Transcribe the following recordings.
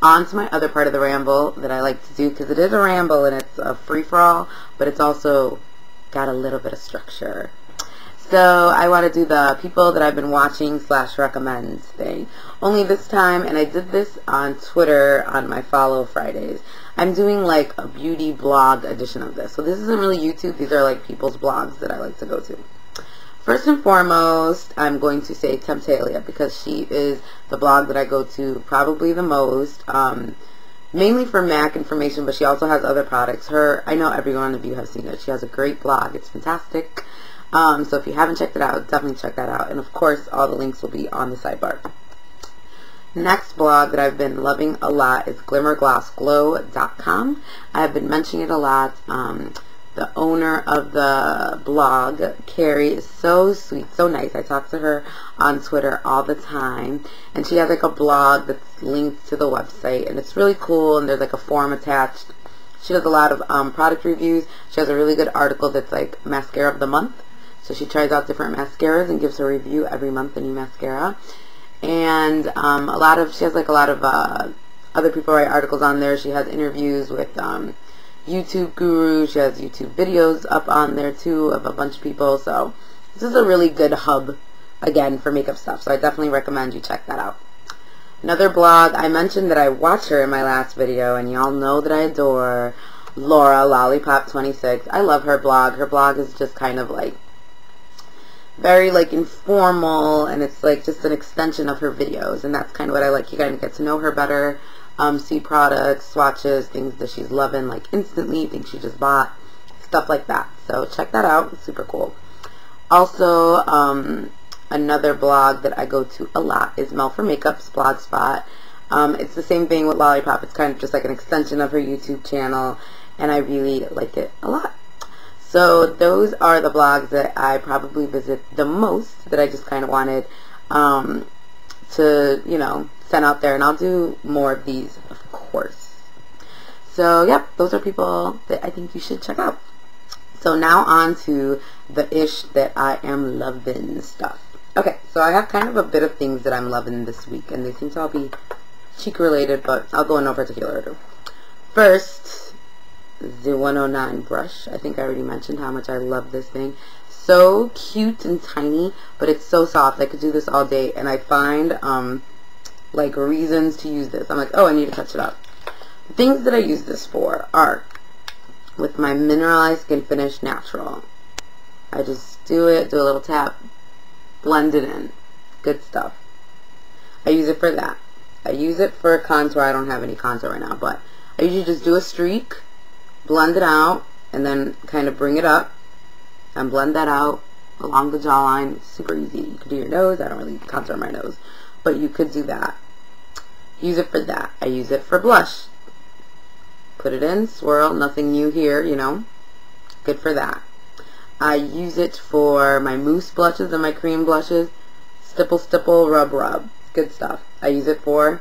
On to my other part of the ramble that I like to do, because it is a ramble and it's a free-for-all, but it's also got a little bit of structure. So I want to do the people that I've been watching / recommends thing. Only this time, and I did this on Twitter on my Follow Fridays, I'm doing like a beauty blog edition of this. So this isn't really YouTube, these are like people's blogs that I like to go to. First and foremost, I'm going to say Temptalia, because she is the blog that I go to probably the most, mainly for MAC information, but she also has other products. I know every one of you have seen it. She has a great blog. It's fantastic. So if you haven't checked it out, definitely check that out. And of course, all the links will be on the sidebar. Next blog that I've been loving a lot is glimmerglossglow.com. I have been mentioning it a lot. The owner of the blog, Carrie, is so sweet, so nice. I talk to her on Twitter all the time, and she has like a blog that's linked to the website, and it's really cool, and there's like a form attached. She does a lot of product reviews. She has a really good article that's like mascara of the month, so she tries out different mascaras and gives a review every month, a new mascara. And she has like a lot of other people write articles on there. She has interviews with YouTube guru. She has YouTube videos up on there too of a bunch of people. So this is a really good hub again for makeup stuff. So I definitely recommend you check that out. Another blog, I mentioned that I watch her in my last video, and y'all know that I adore Laura Lollipop 26. I love her blog. Her blog is just kind of like very like informal, and it's like just an extension of her videos, and that's kind of what I like. You kind of get to know her better. See products, swatches, things that she's loving like instantly, things she just bought, stuff like that. So check that out, it's super cool. Also, another blog that I go to a lot is Mel for Makeup's blogspot. It's the same thing with Lollipop. It's kind of just like an extension of her YouTube channel, and I really like it a lot. So those are the blogs that I probably visit the most, that I just kind of wanted to, you know, send out there, and I'll do more of these, of course. So yep, those are people that I think you should check out. So now on to the ish that I am loving stuff. Okay, so I have kind of a bit of things that I'm loving this week, and they seem to all be cheek related, but I'll go in no particular order. First, the 109 brush. I think I already mentioned how much I love this thing. So cute and tiny, but it's so soft. I could do this all day, and I find like reasons to use this. I'm like, oh, I need to touch it up. The things that I use this for are with my Mineralized Skin Finish Natural. I just do a little tap, blend it in. Good stuff. I use it for that. I use it for contour. I don't have any contour right now, but I usually just do a streak, blend it out, and then kind of bring it up and blend that out along the jawline. It's super easy. You could do your nose. I don't really contour my nose, but you could do that. Use it for that. I use it for blush. Put it in, swirl, nothing new here, you know. Good for that. I use it for my mousse blushes and my cream blushes. Stipple, stipple, rub, rub. Good stuff. I use it for,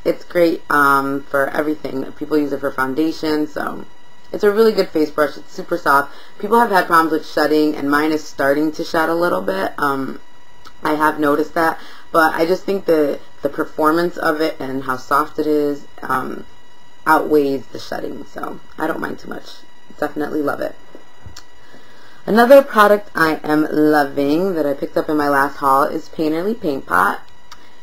it's great for everything. People use it for foundation, so it's a really good face brush. It's super soft. People have had problems with shedding, and mine is starting to shed a little bit. I have noticed that, but I just think the performance of it and how soft it is outweighs the shedding, so I don't mind too much. Definitely love it. Another product I am loving that I picked up in my last haul is Painterly Paint Pot.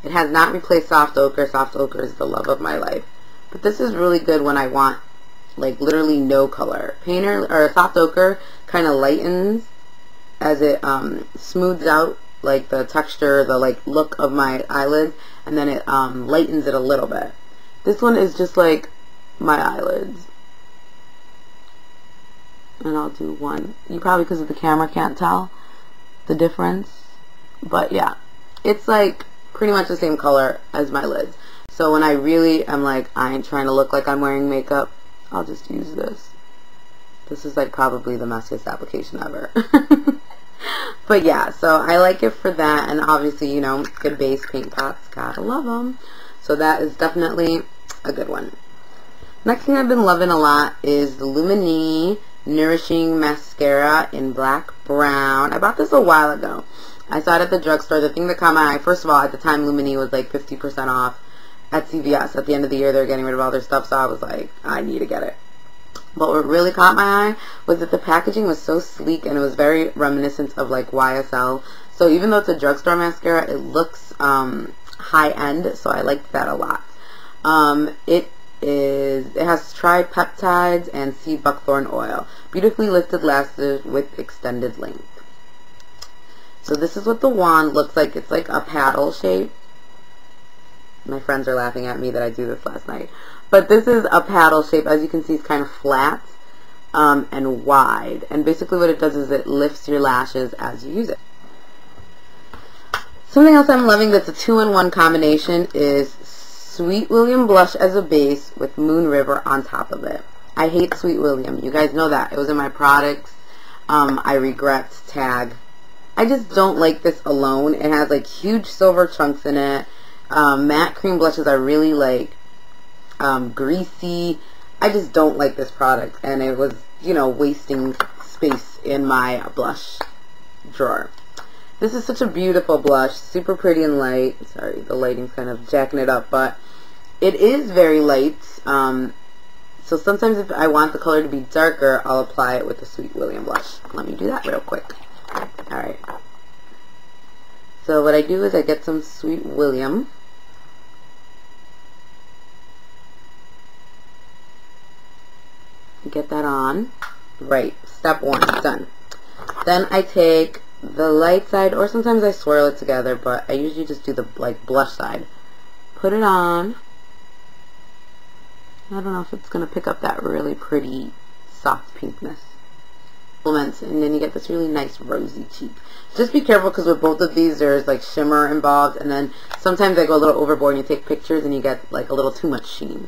It has not replaced Soft Ochre. Soft Ochre is the love of my life, but this is really good when I want like literally no color. Soft Ochre kind of lightens as it smooths out like the texture, the like look of my eyelids, and then it lightens it a little bit. This one is just like my eyelids, and I'll do one. You probably, because of the camera, can't tell the difference, but yeah, it's like pretty much the same color as my lids. So when I really am like, I ain't trying to look like I'm wearing makeup, I'll just use this. This is like probably the messiest application ever. But yeah, so I like it for that, and obviously, you know, good base paint pots, gotta love them. So that is definitely a good one. Next thing I've been loving a lot is the Lumene Nourishing Mascara in Black Brown. I bought this a while ago. I saw it at the drugstore. The thing that caught my eye, first of all, at the time Lumene was like 50% off, at CVS. At the end of the year, they're getting rid of all their stuff, so I was like, I need to get it. But what really caught my eye was that the packaging was so sleek, and it was very reminiscent of like YSL. So even though it's a drugstore mascara, it looks high-end, so I liked that a lot. It has tripeptides and seed buckthorn oil. Beautifully lifted lashes with extended length. So this is what the wand looks like. It's like a paddle shape. My friends are laughing at me that I do this last night. But this is a paddle shape. As you can see, it's kind of flat and wide. And basically what it does is it lifts your lashes as you use it. Something else I'm loving that's a 2-in-1 combination is Sweet William blush as a base with Moon River on top of it. I hate Sweet William. You guys know that. It was in my products. I regret tag. I just don't like this alone. It has like huge silver chunks in it. Matte cream blushes are really like greasy. I just don't like this product, and it was, you know, wasting space in my blush drawer. This is such a beautiful blush, super pretty and light. Sorry, the lighting's kind of jacking it up, but it is very light. So sometimes if I want the color to be darker, I'll apply it with the Sweet William blush. Let me do that real quick. Alright. So what I do is I get some Sweet William. Get that on. Right. Step 1. Done. Then I take the light side, or sometimes I swirl it together, but I usually just do the like blush side. Put it on. I don't know if it's going to pick up that really pretty soft pinkness. And then you get this really nice rosy cheek. Just be careful, because with both of these there's like shimmer involved, and then sometimes I go a little overboard and you take pictures and you get like a little too much sheen.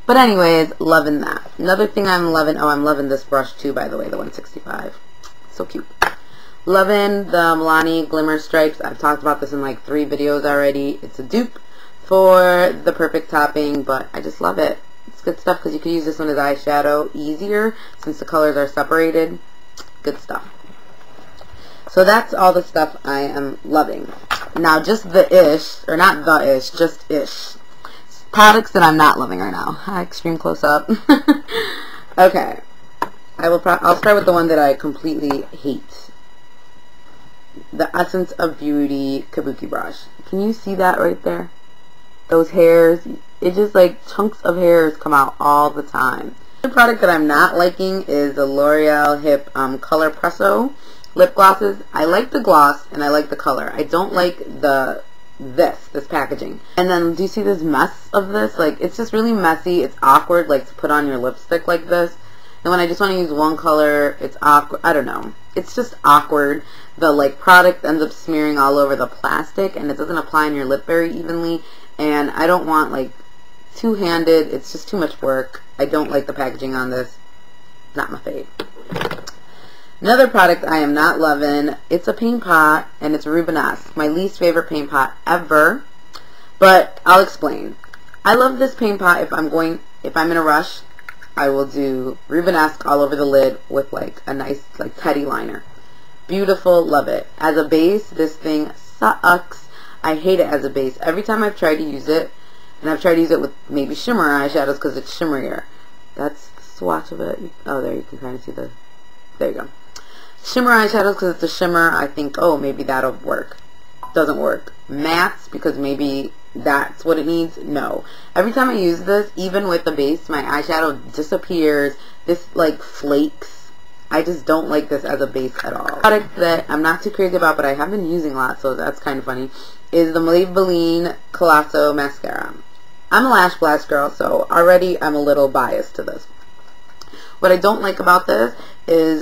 But anyways, loving that. Another thing I'm loving, oh, I'm loving this brush too, by the way, the 165. So cute. Loving the Miani Glimmer Stripes. I've talked about this in like 3 videos already. It's a dupe for the perfect topping, but I just love it. It's good stuff, because you can use this one as eyeshadow easier since the colors are separated. Good stuff. So that's all the stuff I am loving. Now just the ish, or not the ish, just ish. Products that I'm not loving right now. Hi, extreme close up. Okay. I'll start with the one that I completely hate. The Essence of Beauty Kabuki brush. Can you see that right there? Those hairs, it just like chunks of hairs come out all the time. The product that I'm not liking is the L'Oreal H.I.P Color Presso lip glosses. I like the gloss and I like the color. I don't like this packaging. And then do you see this mess of this? Like, it's just really messy. It's awkward, like, to put on your lipstick like this. And when I just want to use one color, it's awkward. I don't know. It's just awkward. The like product ends up smearing all over the plastic, and it doesn't apply on your lip very evenly. And I don't want like two-handed. It's just too much work. I don't like the packaging on this. Not my fave. Another product I am not loving, it's a paint pot, and it's Rubeneque, my least favorite paint pot ever, but I'll explain. I love this paint pot if I'm in a rush. I will do Rubeneque all over the lid with like a nice like teddy liner. Beautiful, love it. As a base, this thing sucks. I hate it as a base. Every time I've tried to use it, and I've tried to use it with maybe shimmer eyeshadows because it's shimmerier. That's the swatch of it. Oh, there you can kind of see the, there you go. Shimmer eyeshadows because it's a shimmer. I think, oh, maybe that'll work. Doesn't work. Mattes because maybe that's what it needs. No. Every time I use this, even with the base, my eyeshadow disappears. This like flakes. I just don't like this as a base at all. Product that I'm not too crazy about, but I have been using a lot, so that's kind of funny, is the Maybelline Collasal Mascara. I'm a Lash Blast girl, so already I'm a little biased to this. What I don't like about this is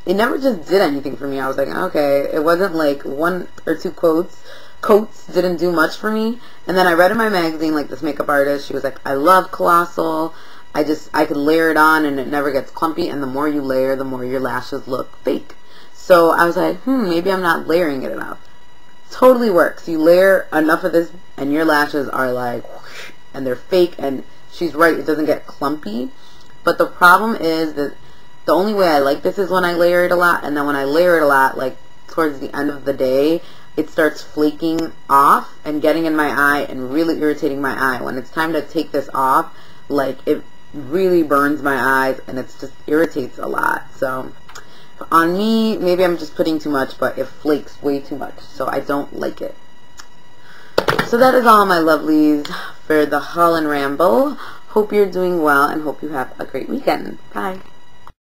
it never just did anything for me. I was like, okay, it wasn't like 1 or 2 coats didn't do much for me. And then I read in my magazine, like this makeup artist, she was like, I love Collasal. I could layer it on and it never gets clumpy, and the more you layer, the more your lashes look fake. So I was like, maybe I'm not layering it enough. Totally works. You layer enough of this and your lashes are like whoosh, and they're fake, and she's right, it doesn't get clumpy. But the problem is that the only way I like this is when I layer it a lot, and then when I layer it a lot, like towards the end of the day, it starts flaking off and getting in my eye and really irritating my eye. When it's time to take this off, like, it really burns my eyes and it just irritates a lot. So on me, maybe I'm just putting too much, but it flakes way too much, so I don't like it. So that is all, my lovelies, for the haul and ramble. Hope you're doing well and hope you have a great weekend. Bye.